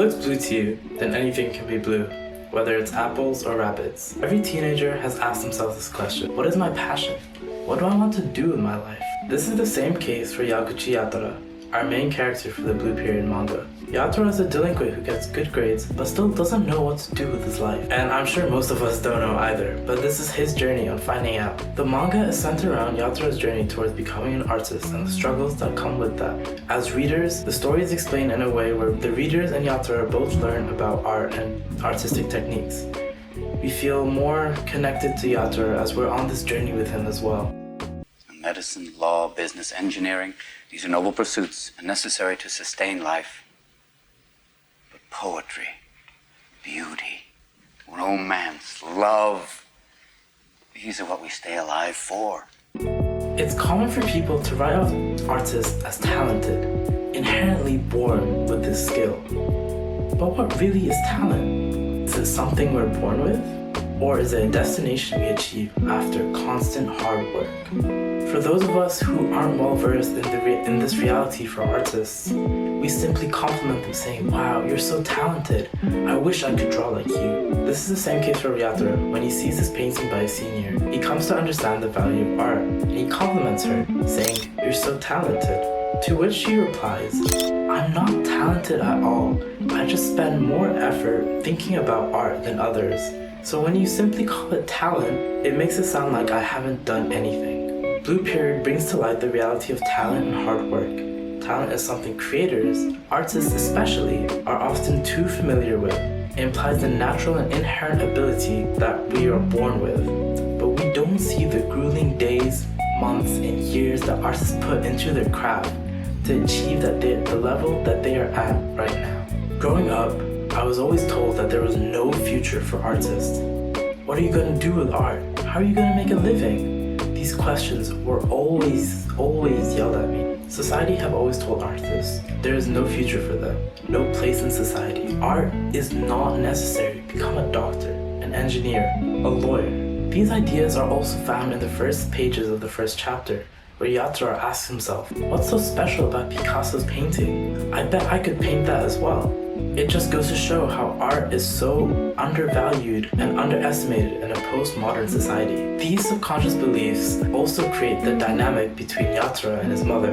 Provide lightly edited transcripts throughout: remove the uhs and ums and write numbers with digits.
it's blue to you, then anything can be blue, whether it's apples or rabbits. Every teenager has asked themselves this question: what is my passion? What do I want to do with my life? This is the same case for Yaguchi Yatora, our main character for the Blue Period manga. Yatora is a delinquent who gets good grades, but still doesn't know what to do with his life. And I'm sure most of us don't know either, but this is his journey on finding out. The manga is centered around Yatora's journey towards becoming an artist and the struggles that come with that. As readers, the story is explained in a way where the readers and Yatora both learn about art and artistic techniques. We feel more connected to Yatora as we're on this journey with him as well. Medicine, law, business, engineering, these are noble pursuits and necessary to sustain life. But poetry, beauty, romance, love, these are what we stay alive for. It's common for people to write off artists as talented, inherently born with this skill. But what really is talent? Is it something we're born with? Or is it a destination we achieve after constant hard work? For those of us who aren't well versed in this reality for artists, we simply compliment them saying, "Wow, you're so talented. I wish I could draw like you." This is the same case for Yatora. When he sees this painting by a senior, he comes to understand the value of art, and he compliments her, saying, "You're so talented." To which she replies, "I'm not talented at all. I just spend more effort thinking about art than others." So when you simply call it talent, it makes it sound like I haven't done anything. Blue Period brings to light the reality of talent and hard work. Talent is something creators, artists especially, are often too familiar with. It implies the natural and inherent ability that we are born with. But we don't see the grueling days, months, and years that artists put into their craft to achieve the level that they are at right now. Growing up, I was always told that there was no future for artists. What are you going to do with art? How are you going to make a living? These questions were always yelled at me. Society have always told artists there is no future for them, no place in society. Art is not necessary. Become a doctor, an engineer, a lawyer. These ideas are also found in the first pages of the first chapter, where Yatora asks himself, what's so special about Picasso's painting? I bet I could paint that as well. It just goes to show how art is so undervalued and underestimated in a postmodern society. These subconscious beliefs also create the dynamic between Yatora and his mother.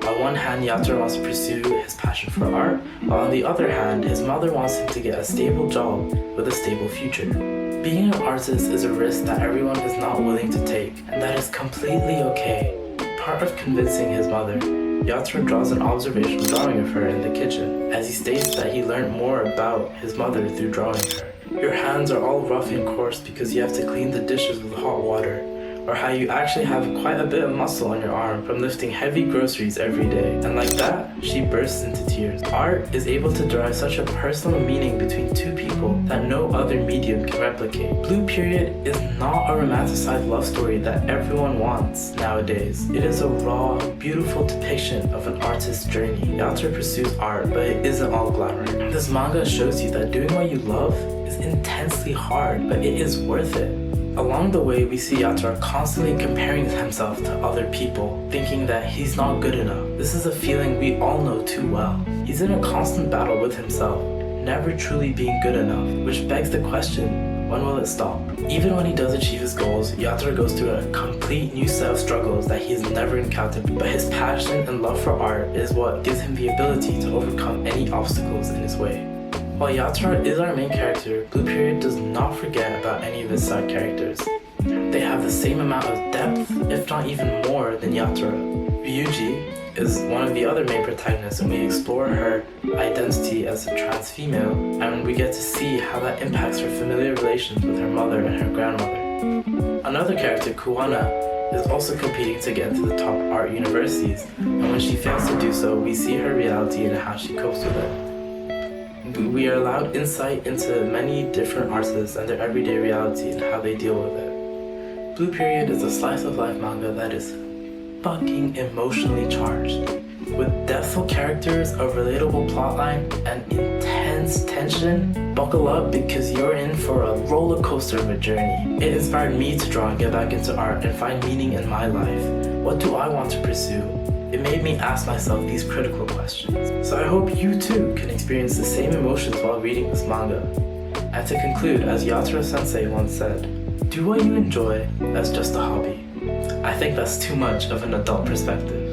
On one hand, Yatora wants to pursue his passion for art, while on the other hand, his mother wants him to get a stable job with a stable future. Being an artist is a risk that everyone is not willing to take, and that is completely okay. Part of convincing his mother, Yatora draws an observational drawing of her in the kitchen, as he states that he learned more about his mother through drawing her. Your hands are all rough and coarse because you have to clean the dishes with hot water, or how you actually have quite a bit of muscle on your arm from lifting heavy groceries every day. And like that, she bursts into tears. Art is able to derive such a personal meaning between two people that no other medium can replicate. Blue Period is not a romanticized love story that everyone wants nowadays. It is a raw, beautiful depiction of an artist's journey. Yatora pursues art, but it isn't all glamour. This manga shows you that doing what you love is intensely hard, but it is worth it. Along the way, we see Yatora constantly comparing himself to other people, thinking that he's not good enough. This is a feeling we all know too well. He's in a constant battle with himself, never truly being good enough, which begs the question, when will it stop? Even when he does achieve his goals, Yatora goes through a complete new set of struggles that he has never encountered, but his passion and love for art is what gives him the ability to overcome any obstacles in his way. While Yatora is our main character, Blue Period does not forget about any of his side characters. They have the same amount of depth, if not even more, than Yatora. Ryuji is one of the other main protagonists, and we explore her identity as a trans female, and we get to see how that impacts her familiar relations with her mother and her grandmother. Another character, Kuwana, is also competing to get into the top art universities, and when she fails to do so, we see her reality and how she copes with it. We are allowed insight into many different artists and their everyday reality and how they deal with it. Blue Period is a slice of life manga that is fucking emotionally charged, with depthful characters, a relatable plotline, and intense tension. Buckle up because you're in for a roller coaster of a journey. It inspired me to draw and get back into art and find meaning in my life. What do I want to pursue? It made me ask myself these critical questions. So I hope you too can experience the same emotions while reading this manga. And to conclude, as Yatora sensei once said, do what you enjoy as just a hobby. I think that's too much of an adult perspective.